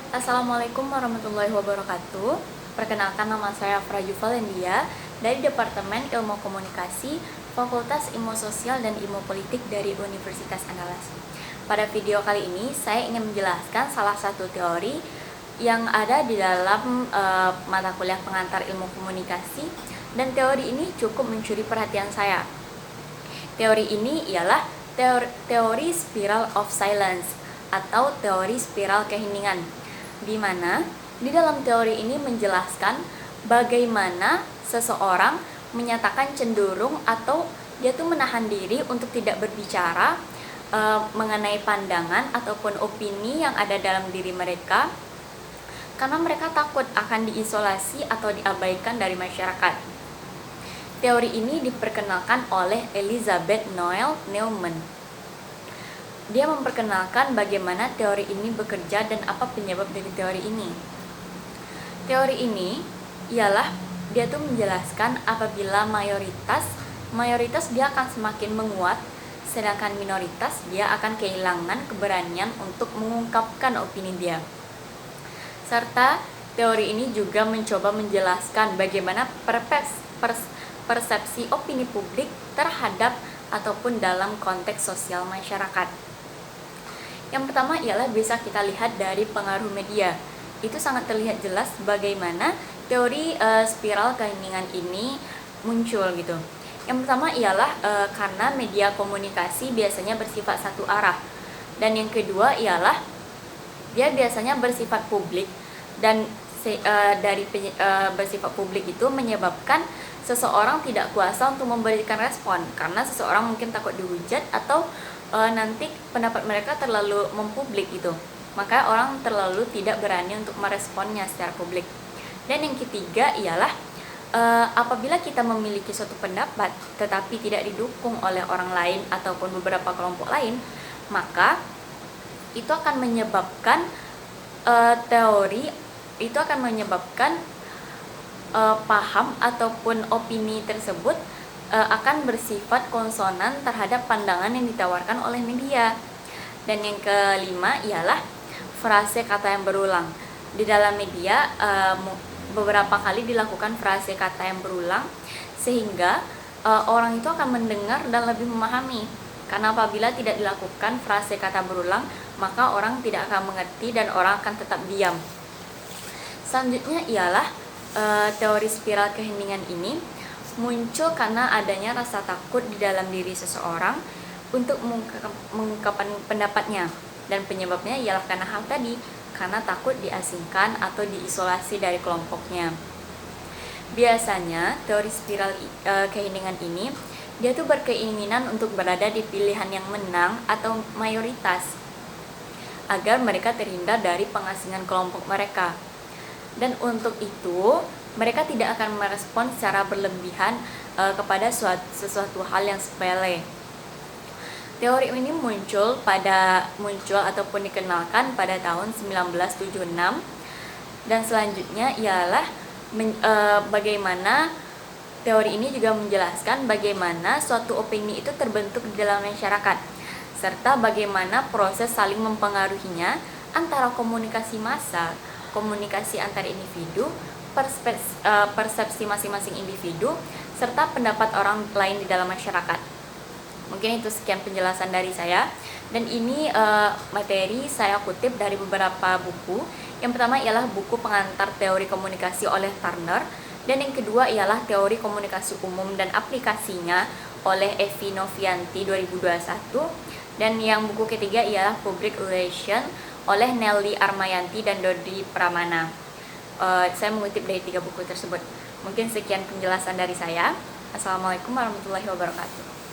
Assalamualaikum warahmatullahi wabarakatuh. Perkenalkan, nama saya Fraju Valendia dari Departemen Ilmu Komunikasi, Fakultas Ilmu Sosial dan Ilmu Politik dari Universitas Andalas. Pada video kali ini, saya ingin menjelaskan salah satu teori yang ada di dalam mata kuliah pengantar ilmu komunikasi, dan teori ini cukup mencuri perhatian saya. Teori ini ialah teori spiral of silence atau teori spiral keheningan, di mana di dalam teori ini menjelaskan bagaimana seseorang menyatakan cenderung atau dia tuh menahan diri untuk tidak berbicara mengenai pandangan ataupun opini yang ada dalam diri mereka karena mereka takut akan diisolasi atau diabaikan dari masyarakat. Teori ini diperkenalkan oleh Elizabeth Noel Neumann. Dia memperkenalkan bagaimana teori ini bekerja dan apa penyebab dari teori ini. Teori ini ialah dia tuh menjelaskan apabila mayoritas dia akan semakin menguat, sedangkan minoritas dia akan kehilangan keberanian untuk mengungkapkan opini dia. Serta teori ini juga mencoba menjelaskan bagaimana persepsi opini publik terhadap ataupun dalam konteks sosial masyarakat. Yang pertama ialah bisa kita lihat dari pengaruh media. Itu sangat terlihat jelas bagaimana teori spiral keheningan ini muncul gitu. Yang pertama ialah karena media komunikasi biasanya bersifat satu arah. Dan yang kedua ialah dia biasanya bersifat publik, dan bersifat publik itu menyebabkan seseorang tidak kuasa untuk memberikan respon karena seseorang mungkin takut dihujat atau nanti pendapat mereka terlalu mempublik gitu, maka orang terlalu tidak berani untuk meresponnya secara publik. Dan yang ketiga ialah apabila kita memiliki suatu pendapat tetapi tidak didukung oleh orang lain ataupun beberapa kelompok lain, maka itu akan menyebabkan paham ataupun opini tersebut akan bersifat konsonan terhadap pandangan yang ditawarkan oleh media. Dan yang kelima ialah frase kata yang berulang. Di dalam media beberapa kali dilakukan frase kata yang berulang sehingga orang itu akan mendengar dan lebih memahami. Karena apabila tidak dilakukan frase kata berulang, maka orang tidak akan mengerti dan orang akan tetap diam. Selanjutnya ialah teori spiral keheningan ini muncul karena adanya rasa takut di dalam diri seseorang untuk mengungkapkan pendapatnya, dan penyebabnya ialah karena hal tadi, karena takut diasingkan atau diisolasi dari kelompoknya. Biasanya teori spiral keheningan ini dia tuh berkeinginan untuk berada di pilihan yang menang atau mayoritas agar mereka terhindar dari pengasingan kelompok mereka. Dan untuk itu mereka tidak akan merespon secara berlebihan kepada sesuatu hal yang sepele. Teori ini muncul ataupun dikenalkan pada tahun 1976, dan selanjutnya ialah bagaimana teori ini juga menjelaskan bagaimana suatu opini itu terbentuk di dalam masyarakat, serta bagaimana proses saling mempengaruhinya antara komunikasi massa, komunikasi antar individu, persepsi masing-masing individu, serta pendapat orang lain di dalam masyarakat. Mungkin itu sekian penjelasan dari saya, dan ini materi saya kutip dari beberapa buku. Yang pertama ialah buku pengantar teori komunikasi oleh Turner, dan yang kedua ialah teori komunikasi umum dan aplikasinya oleh Evi Novianti 2021, dan yang buku ketiga ialah Public Relation oleh Nelly Armayanti dan Dodi Pramana. Saya mengutip dari 3 buku tersebut. Mungkin sekian penjelasan dari saya. Assalamualaikum warahmatullahi wabarakatuh.